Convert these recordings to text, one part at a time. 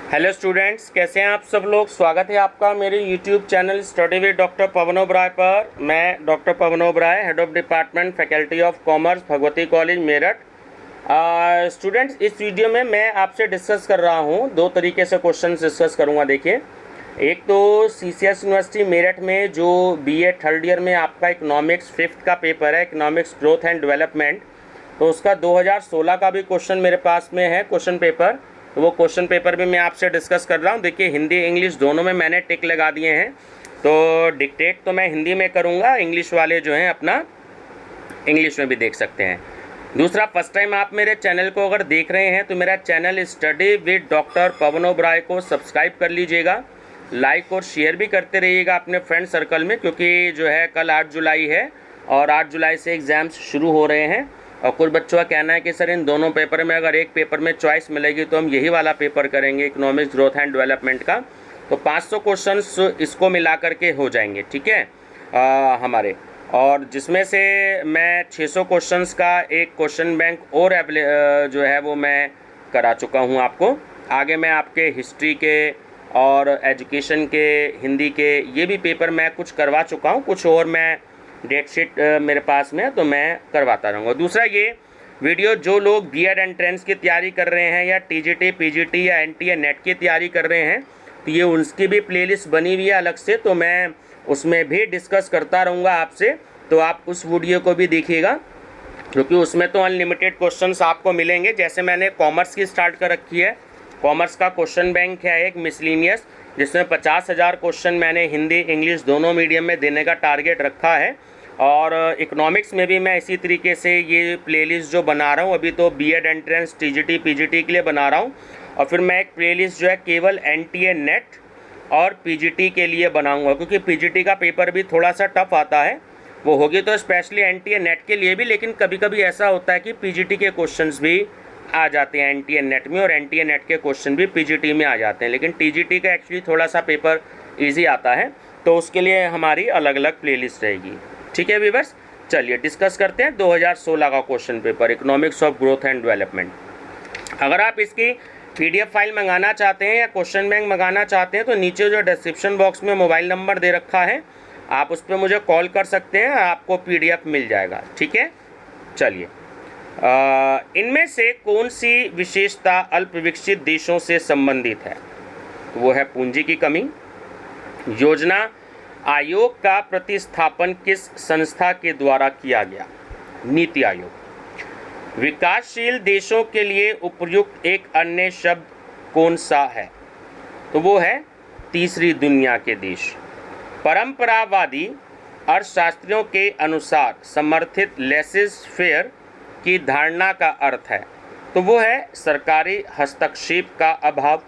Hello students, कैसे हैं आप सब लोग। स्वागत है आपका मेरे YouTube channel study with doctor Pawan Oberoi पर। मैं doctor Pawan Oberoi, head of department faculty of commerce, Bhagwati college Meerut. Students, इस वीडियो में मैं आपसे डिस्कस कर रहा हूं, दो तरीके से क्वेश्चन डिस्कस करूंगा। देखिए, एक तो सीसीएस यूनिवर्सिटी मेरठ में जो बीए थर्ड ईयर में आपका इकोनॉमिक्स फिफ्थ का पेपर है, इकोनॉमिक्स ग्रोथ एंड डेवलपमेंट, तो उसका 2016 का भी क्वेश्चन मेरे पास में है, क्वेश्चन पेपर। तो वो क्वेश्चन पेपर भी मैं आपसे डिस्कस कर रहा हूँ। देखिए, हिंदी इंग्लिश दोनों में मैंने टिक लगा दिए हैं, तो डिक्टेट तो मैं हिंदी में करूँगा, इंग्लिश वाले जो हैं अपना इंग्लिश में भी देख सकते हैं। दूसरा, फर्स्ट टाइम आप मेरे चैनल को अगर देख रहे हैं तो मेरा channel study with doctor Pawan Oberoi को सब्सक्राइब कर लीजिएगा, लाइक और शेयर भी करते रहिएगा अपने फ्रेंड सर्कल में, क्योंकि जो है कल 8 जुलाई है और 8 जुलाई से एग्ज़ाम्स शुरू हो रहे हैं। और कुछ बच्चों का कहना है कि सर इन दोनों पेपर में अगर एक पेपर में चॉइस मिलेगी तो हम यही वाला पेपर करेंगे, इकोनॉमिक्स ग्रोथ एंड डेवलपमेंट का। तो 500 क्वेश्चंस इसको मिला करके हो जाएंगे, ठीक है हमारे। और जिसमें से मैं 600 क्वेश्चंस का एक क्वेश्चन बैंक और जो है वो मैं करा चुका हूँ आपको। आगे मैं आपके हिस्ट्री के और एजुकेशन के, हिंदी के, ये भी पेपर मैं कुछ करवा चुका हूँ, कुछ और मैं डेट शीट मेरे पास में है तो मैं करवाता रहूँगा। दूसरा, ये वीडियो जो लोग बीएड एंट्रेंस की तैयारी कर रहे हैं या टीजीटी, पीजीटी या एनटी या नेट की तैयारी कर रहे हैं, तो ये उनकी भी प्लेलिस्ट बनी हुई है अलग से, तो मैं उसमें भी डिस्कस करता रहूँगा आपसे। तो आप उस वीडियो को भी देखिएगा, क्योंकि उसमें तो अनलिमिटेड क्वेश्चंस आपको मिलेंगे। जैसे मैंने कॉमर्स की स्टार्ट कर रखी है, कॉमर्स का क्वेश्चन बैंक है एक मिसलिनियस, जिसमें 50,000 क्वेश्चन मैंने हिंदी इंग्लिश दोनों मीडियम में देने का टारगेट रखा है। और इकोनॉमिक्स में भी मैं इसी तरीके से ये प्लेलिस्ट जो बना रहा हूँ, अभी तो बीएड एंट्रेंस टीजीटी पीजीटी के लिए बना रहा हूँ, और फिर मैं एक प्लेलिस्ट जो है केवल एनटीए नेट और पीजीटी के लिए बनाऊँगा, क्योंकि पीजीटी का पेपर भी थोड़ा सा टफ आता है। वो होगी तो स्पेशली एनटीए नेट के लिए भी, लेकिन कभी कभी ऐसा होता है कि पीजीटी के क्वेश्चंस भी आ जाते हैं एनटीए नेट में, और एनटीए नेट के क्वेश्चन भी पीजीटी में आ जाते हैं। लेकिन टीजीटी का एक्चुअली थोड़ा सा पेपर ईजी आता है, तो उसके लिए हमारी अलग अलग प्लेलिस्ट रहेगी, ठीक है व्यूअर्स। चलिए डिस्कस करते हैं 2016 का question paper, economics of growth and development. अगर आप इसकी पीडीएफ फाइल मंगाना चाहते हैं या क्वेश्चन बैंक मंगाना चाहते हैं, तो नीचे जो डिस्क्रिप्शन बॉक्स में मोबाइल नंबर दे रखा है, आप उस पर मुझे कॉल कर सकते हैं, आपको पीडीएफ मिल जाएगा, ठीक है। चलिए, इनमें से कौन सी विशेषता अल्पविकसित देशों से संबंधित है? वो है पूंजी की कमी। योजना आयोग का प्रतिस्थापन किस संस्था के द्वारा किया गया? नीति आयोग। विकासशील देशों के लिए उपयुक्त एक अन्य शब्द कौन सा है? तो वो है तीसरी दुनिया के देश। परंपरावादी अर्थशास्त्रियों के अनुसार समर्थित लेसेस फेयर की धारणा का अर्थ है, तो वो है सरकारी हस्तक्षेप का अभाव।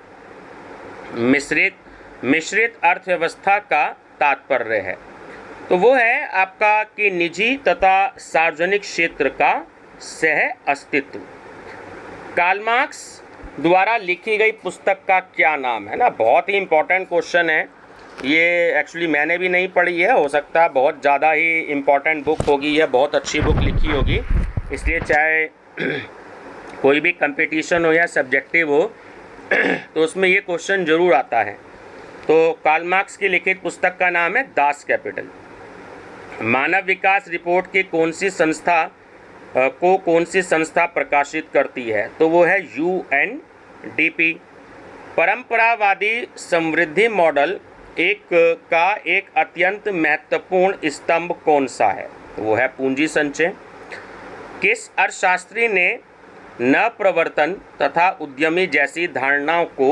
मिश्रित अर्थव्यवस्था का तात्पर्य है, तो वो है आपका कि निजी तथा सार्वजनिक क्षेत्र का सह अस्तित्व। कार्ल मार्क्स द्वारा लिखी गई पुस्तक का क्या नाम है ना? बहुत ही इम्पोर्टेंट क्वेश्चन है ये। एक्चुअली मैंने भी नहीं पढ़ी है, हो सकता है बहुत ज़्यादा ही इम्पोर्टेंट बुक होगी, यह बहुत अच्छी बुक लिखी होगी, इसलिए चाहे कोई भी कंपटीशन हो या सब्जेक्टिव हो तो उसमें ये क्वेश्चन ज़रूर आता है। तो कार्ल मार्क्स की लिखित पुस्तक का नाम है दास कैपिटल। मानव विकास रिपोर्ट की कौन सी संस्था प्रकाशित करती है? तो वो है यूएनडीपी। परंपरावादी समृद्धि मॉडल का एक अत्यंत महत्वपूर्ण स्तंभ कौन सा है? तो वो है पूंजी संचय। किस अर्थशास्त्री ने नवप्रवर्तन तथा उद्यमी जैसी धारणाओं को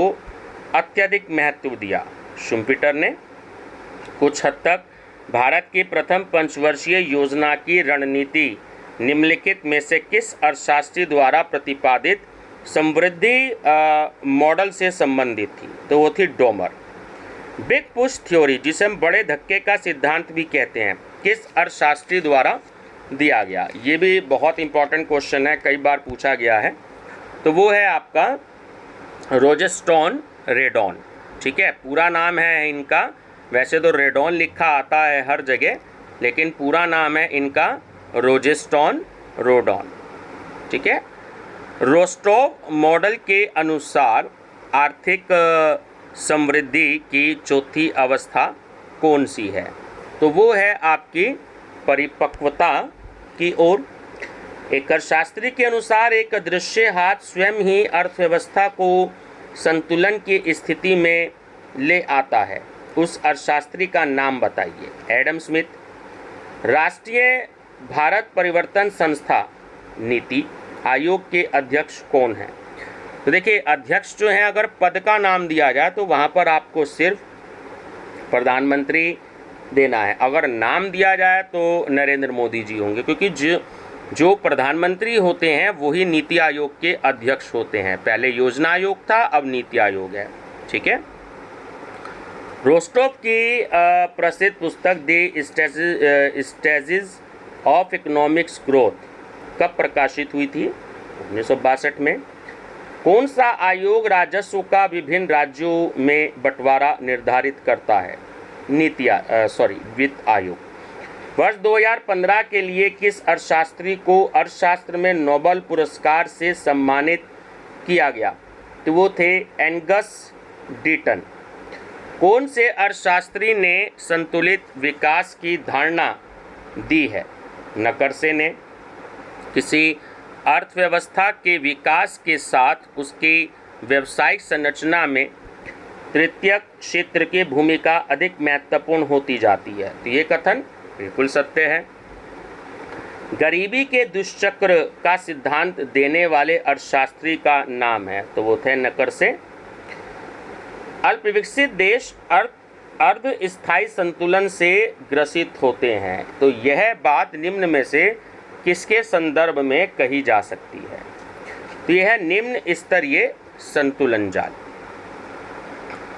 अत्यधिक महत्व दिया? शुम्पीटर ने। कुछ हद तक भारत की प्रथम पंचवर्षीय योजना की रणनीति निम्नलिखित में से किस अर्थशास्त्री द्वारा प्रतिपादित समृद्धि मॉडल से संबंधित थी? तो वो थी डोमर। बिग पुश थ्योरी, जिसे हम बड़े धक्के का सिद्धांत भी कहते हैं, किस अर्थशास्त्री द्वारा दिया गया? ये भी बहुत इंपॉर्टेंट क्वेश्चन है, कई बार पूछा गया है। तो वो है आपका रोजेस्टोन रेडॉन, ठीक है। पूरा नाम है इनका, वैसे तो रेडॉन लिखा आता है हर जगह, लेकिन पूरा नाम है इनका रोजेस्टोन रोडॉन, ठीक है। रोस्टोव मॉडल के अनुसार आर्थिक समृद्धि की चौथी अवस्था कौन सी है? तो वो है आपकी परिपक्वता की ओर। एक अर्थशास्त्री के अनुसार एक अदृश्य हाथ स्वयं ही अर्थव्यवस्था को संतुलन की स्थिति में ले आता है। उस अर्थशास्त्री का नाम बताइए। Adam Smith. राष्ट्रीय भारत परिवर्तन संस्था नीति आयोग के अध्यक्ष कौन हैं? तो देखिए, अध्यक्ष जो हैं, अगर पद का नाम दिया जाए तो वहाँ पर आपको सिर्फ प्रधानमंत्री देना है। अगर नाम दिया जाए तो नरेंद्र मोदी जी होंगे, क्योंकि जो प्रधानमंत्री होते हैं वही नीति आयोग के अध्यक्ष होते हैं। पहले योजना आयोग था, अब नीति आयोग है। ठीक है। रोस्टोव की प्रसिद्ध पुस्तक the stages of economics growth कब प्रकाशित हुई थी? 1962 में। कौन सा आयोग राजस्व का विभिन्न राज्यों में बंटवारा निर्धारित करता है? वित्त आयोग। वर्ष 2015 के लिए किस अर्थशास्त्री को अर्थशास्त्र में नोबेल पुरस्कार से सम्मानित किया गया? तो वो थे एंगस डीटन। कौन से अर्थशास्त्री ने संतुलित विकास की धारणा दी है? नकरसे ने। किसी अर्थव्यवस्था के विकास के साथ उसकी व्यावसायिक संरचना में तृतीयक क्षेत्र की भूमिका अधिक महत्वपूर्ण होती जाती है। तो ये कथन बिल्कुल सत्य है। गरीबी के दुष्चक्र का सिद्धांत देने वाले अर्थशास्त्री का नाम है? तो वो थे नकरसे। अल्पविकसित देश अर्ध स्थायी संतुलन से ग्रसित होते हैं। तो यह बात निम्न में से किसके संदर्भ में कही जा सकती है? तो यह है निम्न स्तरीय संतुलन जाल।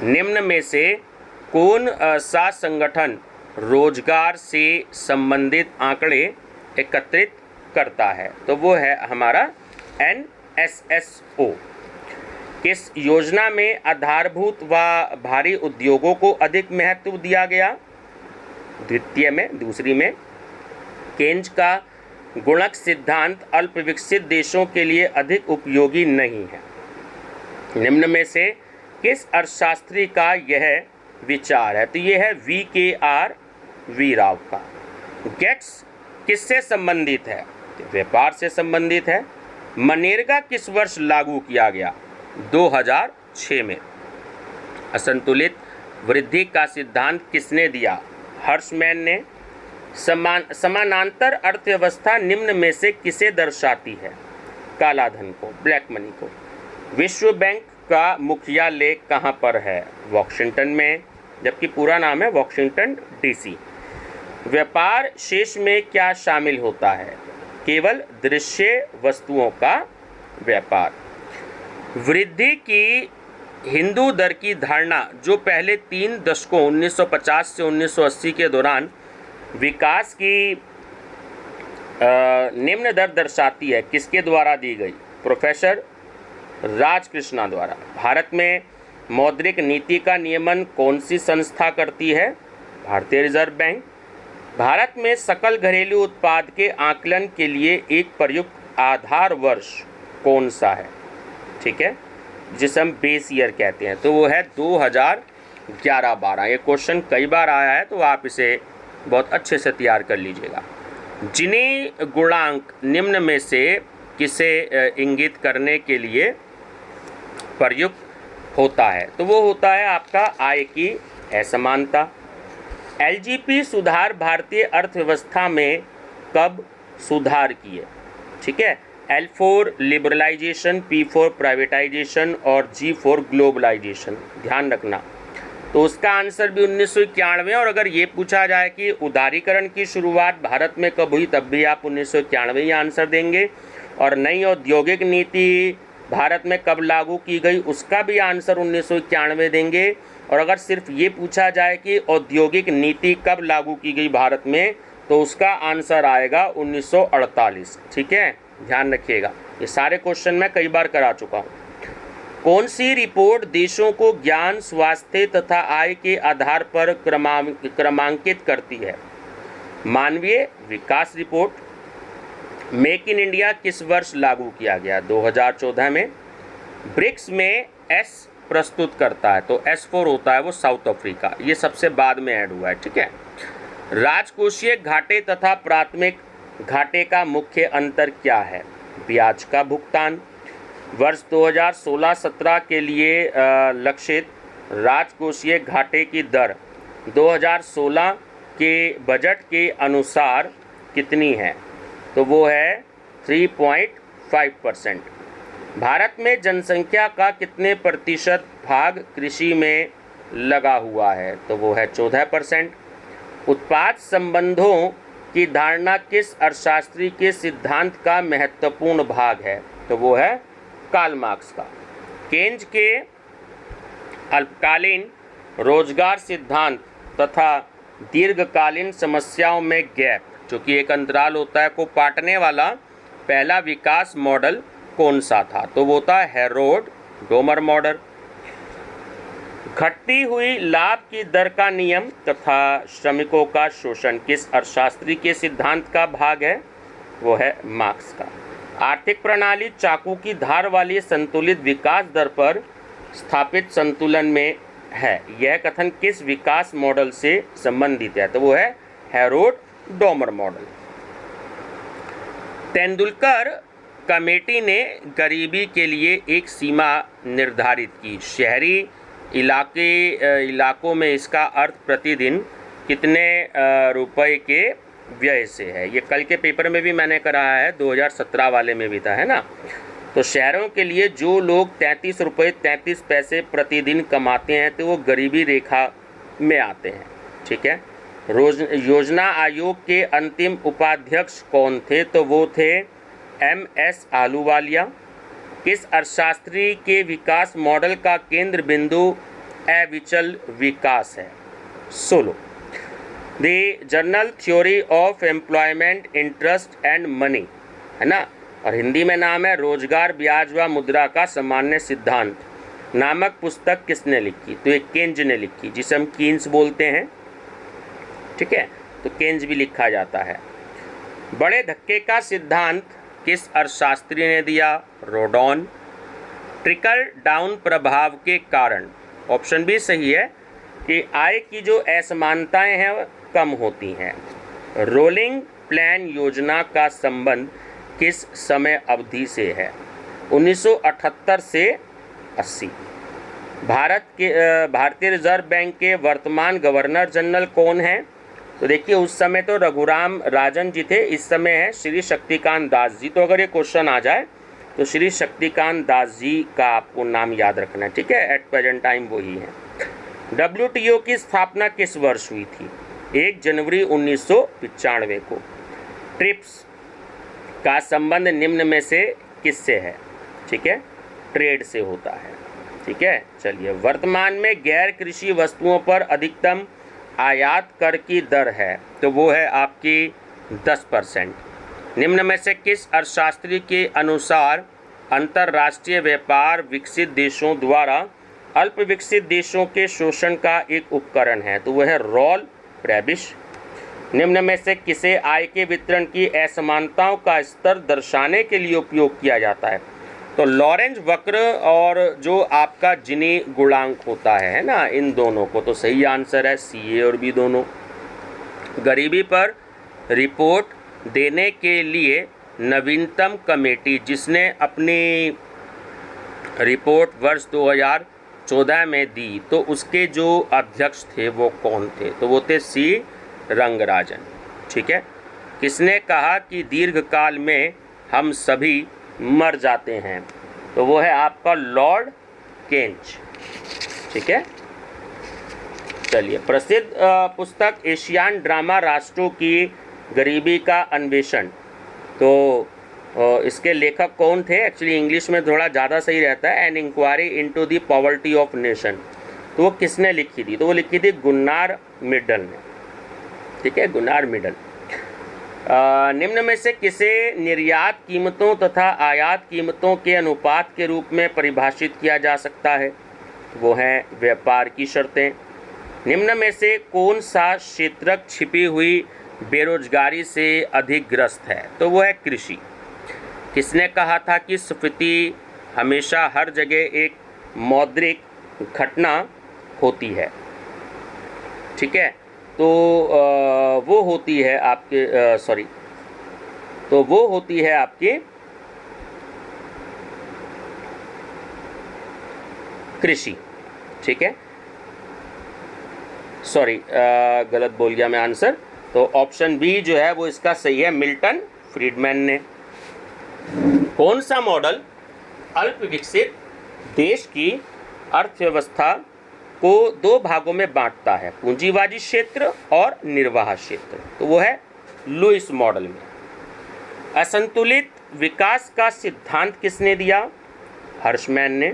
निम्न में से कौन सा संगठन रोजगार से संबंधित आंकड़े एकत्रित करता है? तो वो है हमारा NSSO। किस योजना में आधारभूत व भारी उद्योगों को अधिक महत्व दिया गया? दूसरी में। केन्ज का गुणक सिद्धांत अल्पविकसित देशों के लिए अधिक उपयोगी नहीं है। निम्न में से किस अर्थशास्त्री का यह विचार है? तो यह है VKR वी राव का। गेट्स किससे संबंधित है? व्यापार से संबंधित है। मनरेगा किस वर्ष लागू किया गया? 2006 में। असंतुलित वृद्धि का सिद्धांत किसने दिया? हर्षमैन ने। समानांतर अर्थव्यवस्था निम्न में से किसे दर्शाती है? काला धन को, ब्लैक मनी को। विश्व बैंक का मुख्यालय कहाँ पर है? वॉशिंगटन में, जबकि पूरा नाम है वॉशिंगटन DC। व्यापार शेष में क्या शामिल होता है? केवल दृश्य वस्तुओं का व्यापार। वृद्धि की हिंदू दर की धारणा जो पहले 3 दशकों 1950 से 1980 के दौरान विकास की निम्न दर दर्शाती है, किसके द्वारा दी गई? प्रोफेसर राजकृष्णा द्वारा। भारत में मौद्रिक नीति का नियमन कौन सी संस्था करती है? भारतीय रिजर्व बैंक। भारत में सकल घरेलू उत्पाद के आकलन के लिए एक प्रयुक्त आधार वर्ष कौन सा है? ठीक है, जिसे हम बेस ईयर कहते हैं। तो वो है 2011-12। ये क्वेश्चन कई बार आया है, तो आप इसे बहुत अच्छे से तैयार कर लीजिएगा। जिनी गुणांक निम्न में से किसे इंगित करने के लिए प्रयुक्त होता है? तो वो होता है आपका आय की असमानता। LGP सुधार भारतीय अर्थव्यवस्था में कब सुधार किए? ठीक है, L for liberalisation, P for privatisation और G फॉर ग्लोबलाइजेशन। ध्यान रखना। तो उसका आंसर भी 1991। और अगर ये पूछा जाए कि उदारीकरण की शुरुआत भारत में कब हुई, तब भी आप 1991 ही आंसर देंगे। और नई औद्योगिक नीति भारत में कब लागू की गई, उसका भी आंसर 1991 देंगे। और अगर सिर्फ ये पूछा जाए कि औद्योगिक नीति कब लागू की गई भारत में, तो उसका आंसर आएगा 1948। ठीक है, ध्यान रखिएगा। ये सारे क्वेश्चन मैं कई बार करा चुका हूँ। कौन सी रिपोर्ट देशों को ज्ञान, स्वास्थ्य तथा आय के आधार पर क्रमांकित करती है? मानवीय विकास रिपोर्ट। मेक इन इंडिया किस वर्ष लागू किया गया? 2014 में। ब्रिक्स में S प्रस्तुत करता है, तो S4 होता है वो साउथ अफ्रीका, ये सबसे बाद में ऐड हुआ है, ठीक है। राजकोषीय घाटे तथा प्राथमिक घाटे का मुख्य अंतर क्या है? ब्याज का भुगतान। वर्ष 2016-17 के लिए लक्षित राजकोषीय घाटे की दर 2016 के बजट के अनुसार कितनी है? तो वो है 3.5%। भारत में जनसंख्या का कितने प्रतिशत भाग कृषि में लगा हुआ है? तो वो है 14%। उत्पाद संबंधों की धारणा किस अर्थशास्त्री के सिद्धांत का महत्वपूर्ण भाग है? तो वो है कार्ल मार्क्स का। केन्ज के अल्पकालीन रोजगार सिद्धांत तथा दीर्घकालीन समस्याओं में गैप, जो कि एक अंतराल होता है, को पाटने वाला पहला विकास मॉडल कौन सा था? तो वो था हेरोड-डोमर मॉडल। घटती हुई लाभ की दर का नियम तथा श्रमिकों का शोषण किस अर्थशास्त्री के सिद्धांत का भाग है? वो है मार्क्स का। आर्थिक प्रणाली चाकू की धार वाली संतुलित विकास दर पर स्थापित संतुलन में है, यह कथन किस विकास मॉडल से संबंधित है? तो वो है हेरोड-डोमर मॉडल। तेंदुलकर कमेटी ने गरीबी के लिए एक सीमा निर्धारित की। शहरी इलाकों में इसका अर्थ प्रतिदिन कितने रुपए के व्यय से है? ये कल के पेपर में भी मैंने कराया है, 2017 वाले में भी था, है ना। तो शहरों के लिए जो लोग 33 रुपये 33 पैसे प्रतिदिन कमाते हैं तो वो गरीबी रेखा में आते हैं, ठीक है। योजना आयोग के अंतिम उपाध्यक्ष कौन थे? तो वो थे MS आहलूवालिया। किस अर्थशास्त्री के विकास मॉडल का केंद्र बिंदु अविचल विकास है? Solo. The journal theory of employment interest and money, है ना, और हिंदी में नाम है रोजगार, ब्याज व मुद्रा का सामान्य सिद्धांत नामक पुस्तक किसने लिखी? तो ये केन्ज ने लिखी, जिसे हम कीन्स बोलते हैं, ठीक है, तो केन्ज भी लिखा जाता है। बड़े धक्के का सिद्धांत किस अर्थशास्त्री ने दिया? रोडॉन। ट्रिकल डाउन प्रभाव के कारण, ऑप्शन भी सही है, कि आय की जो असमानताएं हैं वह कम होती हैं। रोलिंग प्लान योजना का संबंध किस समय अवधि से है? 1978 से 80। भारतीय रिजर्व बैंक के वर्तमान गवर्नर जनरल कौन हैं? तो देखिए, उस समय तो रघुराम राजन जी थे, इस समय है श्री शक्तिकांत दास जी। तो अगर ये क्वेश्चन आ जाए तो श्री शक्तिकांत दास जी का आपको नाम याद रखना है, ठीक है। एट प्रेजेंट टाइम वही है। WTO की स्थापना किस वर्ष हुई थी? 1 जनवरी 1995 को। ट्रिप्स का संबंध निम्न में से किससे है? ठीक है, ट्रेड से होता है, ठीक है। चलिए, वर्तमान में गैर कृषि वस्तुओं पर अधिकतम आयात कर की दर है, तो वो है आपकी 10%। निम्न में से किस अर्थशास्त्री के अनुसार अंतर्राष्ट्रीय व्यापार विकसित देशों द्वारा अल्प विकसित देशों के शोषण का एक उपकरण है? तो वह है रॉल प्रेबिश। निम्न में से किसे आय के वितरण की असमानताओं का स्तर दर्शाने के लिए उपयोग किया जाता है? तो लॉरेंज वक्र और जो आपका जिनी गुणांक होता है ना, इन दोनों को। तो सही आंसर है CA और B दोनों। गरीबी पर रिपोर्ट देने के लिए नवीनतम कमेटी जिसने अपनी रिपोर्ट वर्ष 2014 में दी, तो उसके जो अध्यक्ष थे वो कौन थे? तो वो थे C रंगराजन, ठीक है। किसने कहा कि दीर्घकाल में हम सभी मर जाते हैं? तो वो है आपका लॉर्ड केन्ज, ठीक है। चलिए, प्रसिद्ध पुस्तक एशियान ड्रामा राष्ट्रों की गरीबी का अन्वेषण, तो इसके लेखक कौन थे? एक्चुअली इंग्लिश में थोड़ा ज़्यादा सही रहता है, an inquiry into the poverty of nation. तो वो किसने लिखी थी? तो वो लिखी थी गुन्नार मिडल ने, ठीक है, गुन्नार मिडल। निम्न में से किसे निर्यात कीमतों तथा आयात कीमतों के अनुपात के रूप में परिभाषित किया जा सकता है? वो हैं व्यापार की शर्तें। निम्न में से कौन सा क्षेत्रक छिपी हुई बेरोजगारी से अधिक ग्रस्त है? तो वो है कृषि। किसने कहा था कि स्फीति हमेशा हर जगह एक मौद्रिक घटना होती है। ठीक है, तो वो होती है आपके तो वो होती है आपकी कृषि। ठीक है, गलत बोल गया मैं आंसर। तो ऑप्शन बी जो है वो इसका सही है, मिल्टन फ्रीडमैन ने। कौन सा मॉडल अल्प विकसित देश की अर्थव्यवस्था को दो भागों में बांटता है, पूंजीवादी क्षेत्र और निर्वाह क्षेत्र? तो वो है लुईस मॉडल में। असंतुलित विकास का सिद्धांत किसने दिया? हर्षमैन ने।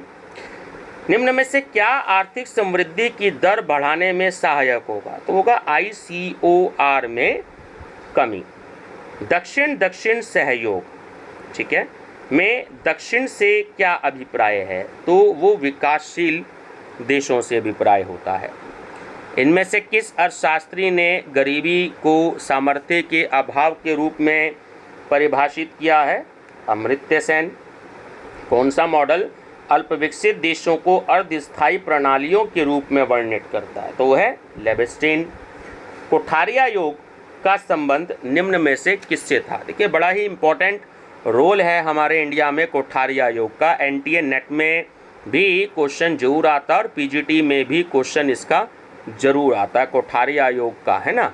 निम्न में से क्या आर्थिक समृद्धि की दर बढ़ाने में सहायक होगा? तो होगा ICOR में कमी। दक्षिण दक्षिण सहयोग, ठीक है, में दक्षिण से क्या अभिप्राय है? तो वो विकासशील देशों से अभिप्राय होता है। इनमें से किस अर्थशास्त्री ने गरीबी को सामर्थ्य के अभाव के रूप में परिभाषित किया है? अमर्त्य सेन। कौन सा मॉडल अल्प विकसित देशों को अर्धस्थायी प्रणालियों के रूप में वर्णित करता है? तो वह है लेबस्टीन। कोठारिया योग का संबंध निम्न में से किससे था? देखिए, बड़ा ही इम्पोर्टेंट रोल है हमारे इंडिया में कोठारिया योग का। NTA नेट में भी क्वेश्चन जरूर आता है और PGT में भी क्वेश्चन इसका जरूर आता है, कोठारिया योग का, है ना।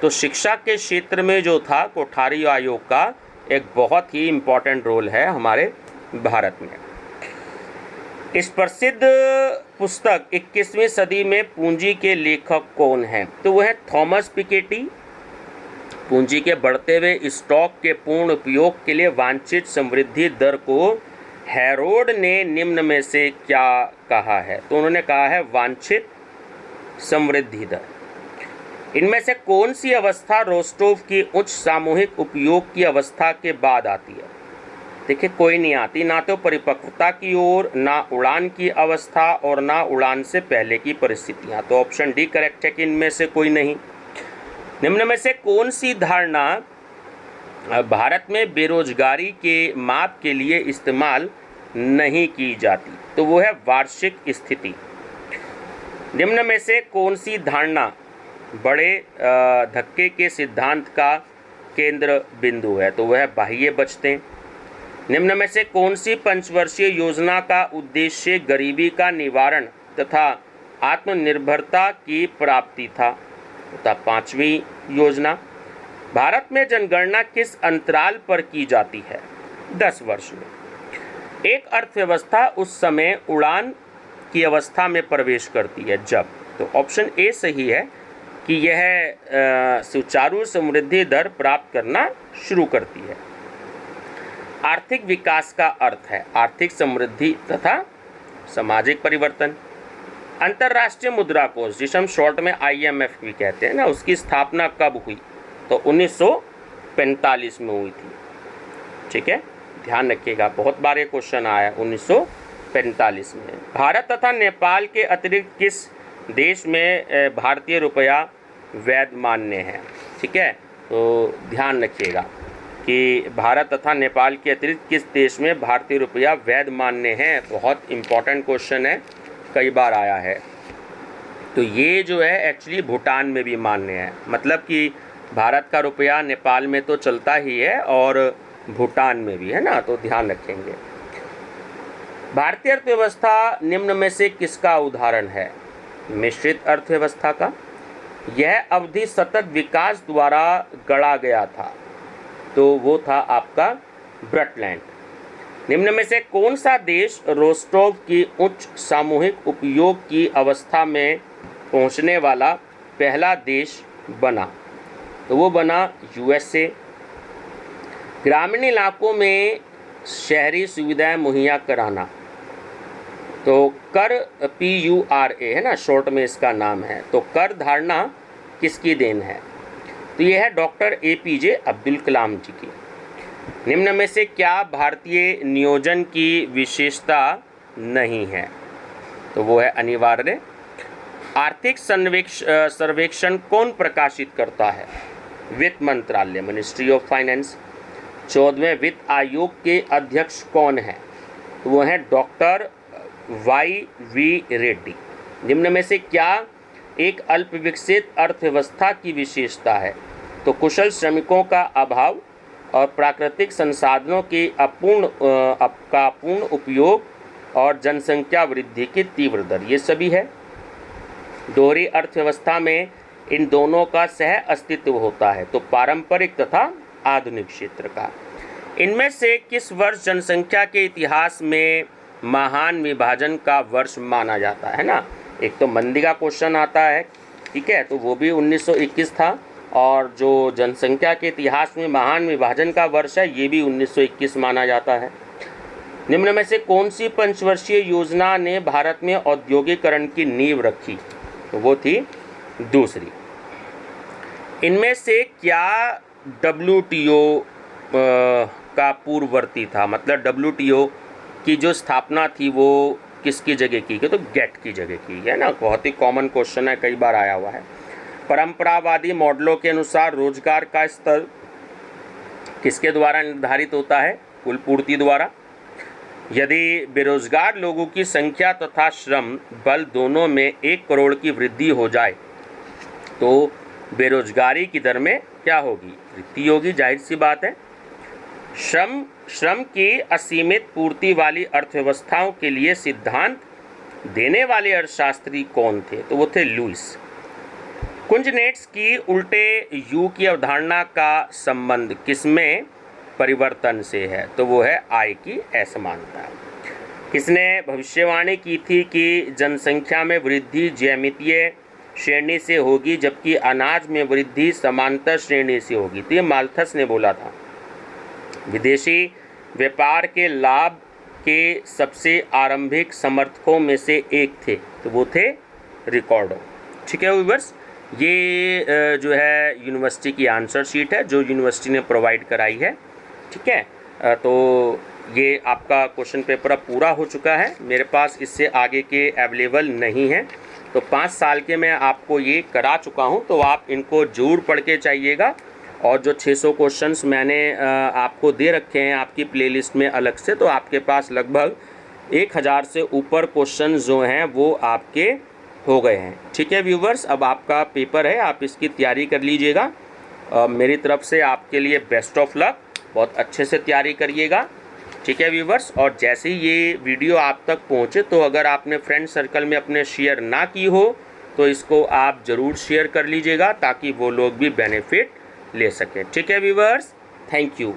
तो शिक्षा के क्षेत्र में जो था कोठारिया योग का एक बहुत ही इम्पोर्टेंट रोल है हमारे भारत में। इस प्रसिद्ध पुस्तक 21वीं सदी में पूंजी के लेखक कौन हैं? तो वह है थॉमस पिकेटी। पूंजी के बढ़ते हुए स्टॉक के पूर्ण उपयोग के लिए वांछित समृद्धि दर को हैरोल्ड ने निम्न में से क्या कहा है? तो उन्होंने कहा है वांछित समृद्धि दर। इनमें से कौन सी अवस्था रोस्टोव की उच्च सामूहिक उपयोग की अवस्था के बाद आती है? देखिए, कोई नहीं आती, ना तो परिपक्वता की ओर, ना उड़ान की अवस्था और ना उड़ान से पहले की परिस्थितियां। तो ऑप्शन डी करेक्ट है कि इनमें से कोई नहीं। निम्न में से कौन सी धारणा भारत में बेरोजगारी के माप के लिए इस्तेमाल नहीं की जाती? तो वो है वार्षिक स्थिति। निम्न में से कौन सी धारणा बड़े धक्के के सिद्धांत का केंद्र बिंदु है? तो वह है बाह्य बचतें। निम्न में से कौन सी पंचवर्षीय योजना का उद्देश्य गरीबी का निवारण तथा आत्मनिर्भरता की प्राप्ति था? तथा 5वीं योजना। भारत में जनगणना किस अंतराल पर की जाती है? 10 वर्ष में। एक अर्थव्यवस्था उस समय उड़ान की अवस्था में प्रवेश करती है जब? तो ऑप्शन ए सही है कि यह सुचारू समृद्धि दर प्राप्त करना शुरू करती है। आर्थिक विकास का अर्थ है आर्थिक समृद्धि तथा सामाजिक परिवर्तन। अंतर्राष्ट्रीय मुद्रा कोष, जिसे हम शॉर्ट में IMF भी कहते हैं ना, उसकी स्थापना कब हुई? तो 1945 में हुई थी। ठीक है, ध्यान रखिएगा, बहुत बार ये क्वेश्चन आया है। 1945 में। भारत तथा नेपाल के अतिरिक्त किस देश में भारतीय रुपया वैध मान्य है? ठीक है, तो ध्यान रखिएगा कि भारत तथा नेपाल के अतिरिक्त किस देश में भारतीय रुपया वैध मान्य है। बहुत इम्पोर्टेंट क्वेश्चन है, कई बार आया है। तो ये जो है एक्चुअली भूटान में भी मान्य है, मतलब कि भारत का रुपया नेपाल में तो चलता ही है और भूटान में भी, है ना, तो ध्यान रखेंगे। भारतीय अर्थव्यवस्था निम्न में से किसका उदाहरण है? मिश्रित अर्थव्यवस्था का। यह अवधि सतत विकास द्वारा गढ़ा गया था, तो वो था आपका ब्रटलैंड। निम्न में से कौन सा देश रोस्टोव की उच्च सामूहिक उपयोग की अवस्था में पहुंचने वाला पहला देश बना? तो वो बना USA। ग्रामीण इलाकों में शहरी सुविधाएं मुहैया कराना, तो कर PURA है ना, शॉर्ट में इसका नाम है। तो कर धारणा किसकी देन है? तो यह है डॉक्टर APJ अब्दुल कलाम जी की। निम्न में से क्या भारतीय नियोजन की विशेषता नहीं है? तो वो है अनिवार्य। आर्थिक सर्वेक्षण कौन प्रकाशित करता है? वित्त मंत्रालय, मिनिस्ट्री ऑफ फाइनेंस। 14वें वित्त आयोग के अध्यक्ष कौन हैं? तो वो हैं डॉक्टर YV रेड्डी। निम्न में से क्या एक अल्प विकसित अर्थव्यवस्था की विशेषता है? तो कुशल श्रमिकों का अभाव और प्राकृतिक संसाधनों के पूर्ण उपयोग और जनसंख्या वृद्धि की तीव्र दर, ये सभी है। दोहरी अर्थव्यवस्था में इन दोनों का सह अस्तित्व होता है, तो पारंपरिक तथा आधुनिक क्षेत्र का। इनमें से किस वर्ष जनसंख्या के इतिहास में महान विभाजन का वर्ष माना जाता है ना? एक तो मंदी का क्वेश्चन आता है, ठीक है, तो वो भी 1921 था, और जो जनसंख्या के इतिहास में महान विभाजन का वर्ष है ये भी 1921 माना जाता है। निम्न में से कौन सी पंचवर्षीय योजना ने भारत में औद्योगिकरण की नींव रखी? तो वो थी दूसरी। इनमें से क्या WTO का पूर्ववर्ती था? मतलब WTO की जो स्थापना थी वो किसकी जगह की गई? तो गेट की जगह की है ना। बहुत ही कॉमन क्वेश्चन है, कई बार आया हुआ है। परंपरावादी मॉडलों के अनुसार रोजगार का स्तर किसके द्वारा निर्धारित होता है? कुल पूर्ति द्वारा। यदि बेरोजगार लोगों की संख्या तथा श्रम बल दोनों में 1 करोड़ की वृद्धि हो जाए तो बेरोजगारी की दर में क्या होगी? वृद्धि होगी, जाहिर सी बात है। श्रम की असीमित पूर्ति वाली अर्थव्यवस्थाओं के लिए सिद्धांत देने वाले अर्थशास्त्री कौन थे? तो वो थे लुईस। कुंजनेट्स की उल्टे यू की अवधारणा का संबंध किसमें परिवर्तन से है? तो वो है आय की असमानता। किसने भविष्यवाणी की थी कि जनसंख्या में वृद्धि ज्यामितीय श्रेणी से होगी जबकि अनाज में वृद्धि समांतर श्रेणी से होगी? तो ये माल्थस ने बोला था। विदेशी व्यापार के लाभ के सबसे आरंभिक समर्थकों में से एक थे, तो वो थे रिकॉर्डो। ठीक है व्यूअर्स, ये जो है यूनिवर्सिटी की आंसर शीट है जो यूनिवर्सिटी ने प्रोवाइड कराई है। ठीक है, तो ये आपका क्वेश्चन पेपर अब पूरा हो चुका है। मेरे पास इससे आगे के अवेलेबल नहीं हैं, तो 5 साल के मैं आपको ये करा चुका हूँ, तो आप इनको जरूर पढ़ के चाहिएगा। और जो 600 क्वेश्चंस मैंने आपको दे रखे हैं आपकी प्लेलिस्ट में अलग से, तो आपके पास लगभग 1000 से ऊपर क्वेश्चन जो हैं वो आपके हो गए हैं। ठीक है व्यूवर्स, अब आपका पेपर है, आप इसकी तैयारी कर लीजिएगा। मेरी तरफ से आपके लिए बेस्ट ऑफ लक, बहुत अच्छे से तैयारी करिएगा। ठीक है व्यूवर्स, और जैसे ही ये वीडियो आप तक पहुँचे तो अगर आपने फ्रेंड सर्कल में अपने शेयर ना की हो तो इसको आप ज़रूर शेयर कर लीजिएगा ताकि वो लोग भी बेनिफिट ले सकें। ठीक है व्यूवर्स, थैंक यू।